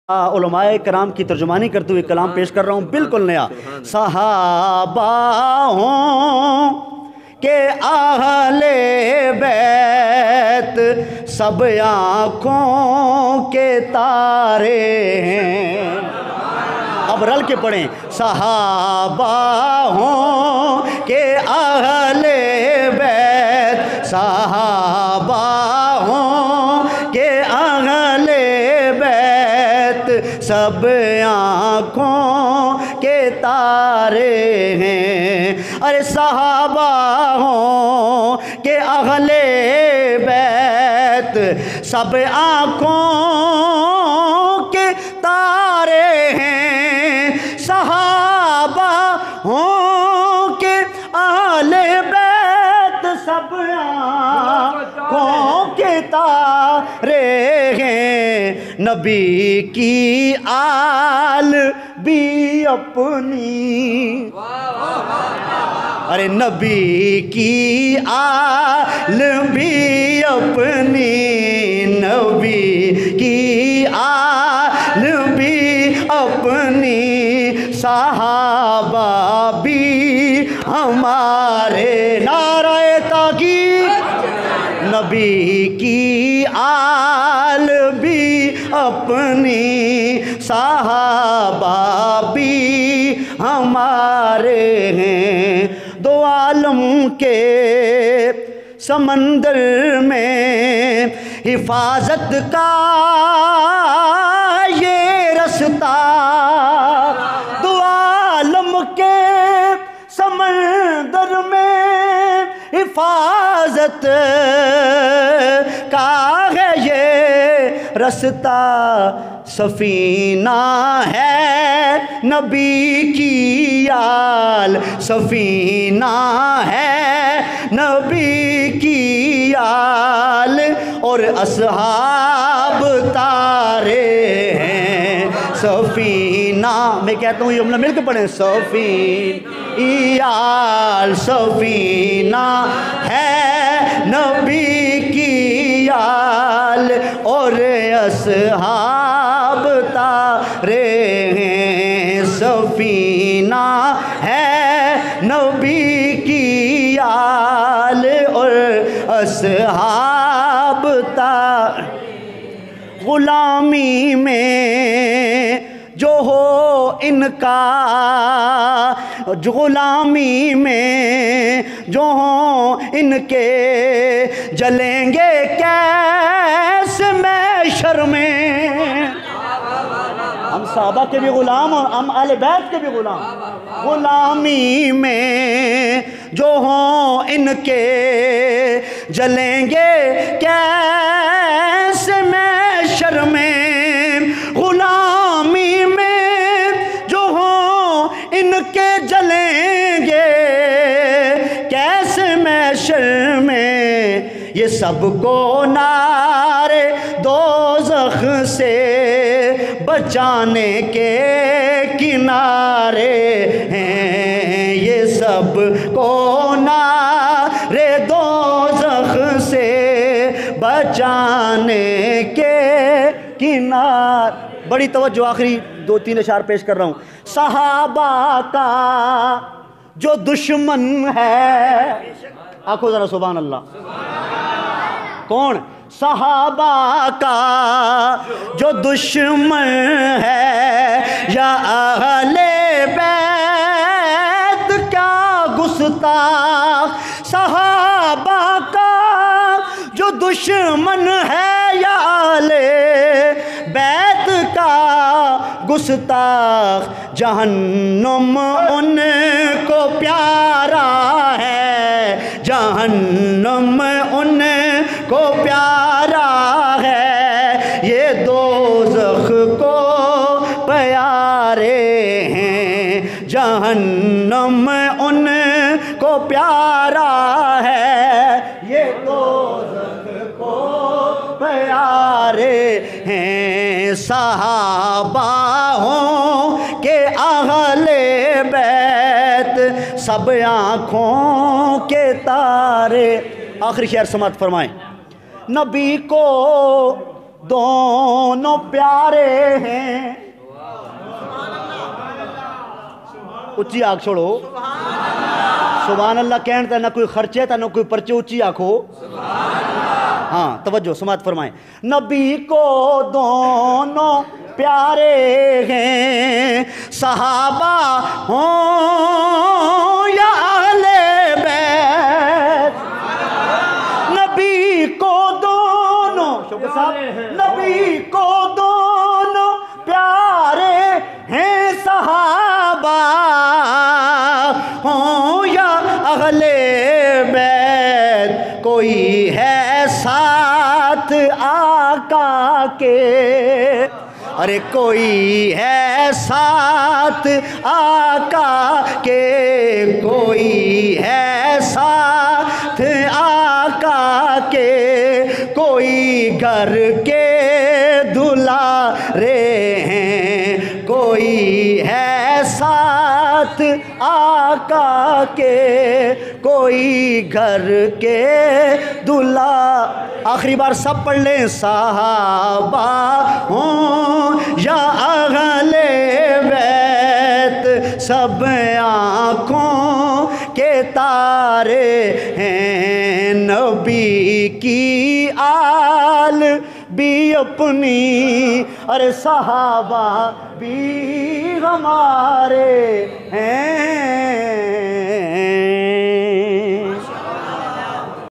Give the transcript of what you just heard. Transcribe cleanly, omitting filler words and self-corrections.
علماء کرام کی ترجمانی کرتے ہوئے کلام پیش کر رہا ہوں بالکل نیا۔ صحابہ ہوں کہ اہل بیت سب آنکھوں کے تارے ہیں۔ اب رل کے پڑھیں۔ صحابہ ہوں کہ اہل بیت صحابہ ہوں کہ اہل بیت سب آنکھوں کے تارے ہیں۔ ارے صحابہ ہوں کہ اہل بیت سب آنکھوں کے تارے ہیں۔ صحابہ ہوں کہ اہل بیت سب آنکھوں کے تارے ہیں۔ نبی کی آل بھی اپنی، ارے نبی کی آل بھی اپنی، نبی کی آل بھی اپنی، صحابہ بھی ہمارے، نعرہ تحقیق۔ نبی کی آل بھی اپنی، صحابہ بھی ہمارے ہیں۔ دو عالم کے سمندر میں حفاظت کا یہ رستہ، دو عالم کے سمندر میں حفاظت کا ہے یہ رستہ، سفینہ ہے نبی کی آل، سفینہ ہے نبی کی آل، اور اصحاب تارے ہیں۔ سفینہ میں کہتا ہوں یہ ہم مل کے پڑھیں۔ سفینہ آل سفینہ ہے نبی کی آل، اور اصحاب تارے ہیں۔ سفینہ ہے نبی کی آل، اور اصحاب تارے۔ غلامی میں جو ہو ان کا، غلامی میں جو ہوں ان کے، جلیں گے کیسے محشر میں۔ ہم صحابہ کے بھی غلام اور ہم اہل بیت کے بھی غلام۔ غلامی میں جو ہوں ان کے، جلیں گے کیسے محشر میں۔ غلامی میں جو ہوں ان کے، جلیں گے کیسے محشر میں۔ یہ سب کو نار دوزخ سے بچانے کے کنارے ہیں۔ یہ سب کو نار دوزخ سے بچانے کے کنار۔ بڑی توجہ، آخری دو تین اشعار پیش کر رہا ہوں۔ صحابہ کا جو دشمن ہے، آنکھوں ذرا سبحان اللہ، کون؟ صحابہ کا جو دشمن ہے، یا اہل بیت کیا گستاخ۔ صحابہ کا جو دشمن ہے، یا اہل بیت کا گستاخ، جہنم ان کو پیارا ہے، جہنم ان کو پیارا ہے، یہ دوزخ کو پیارے ہیں، جہنم ان کو پیارا ہے، یہ دوزخ کو پیارے ہیں۔ صحابہ ہوں کہ اہل بیت سب آنکھوں کے تارے۔ آخری شعر سماعت فرمائیں۔ نبی کو دونوں پیارے ہیں، اچھی آگ چھوڑو سبحان اللہ کہن تا نہ کوئی خرچے تا نہ کوئی پرچے اچھی آنکھو ہاں توجہ سماعت فرمائیں نبی کو دونوں پیارے ہیں صحابہ ہوں یا اہل بیت نبی کو دونوں شکر صاحب نبی کو دونوں پیارے ہیں صحابہ ہوں یا اہل بیت کوئی ہے ساتھ آقا کے ارے کوئی ہے ساتھ آقا کے کوئی ہے ساتھ آقا کے کوئی گھر کے دلارے ہیں کوئی ہے ساتھ آقا کے کوئی گھر کے آخری بار سب پڑھ لیں صحابہ ہوں یا اہل بیت سب آنکھوں کے تارے ہیں نبی کی آل بھی اپنی ارے صحابہ بھی ہمارے ہیں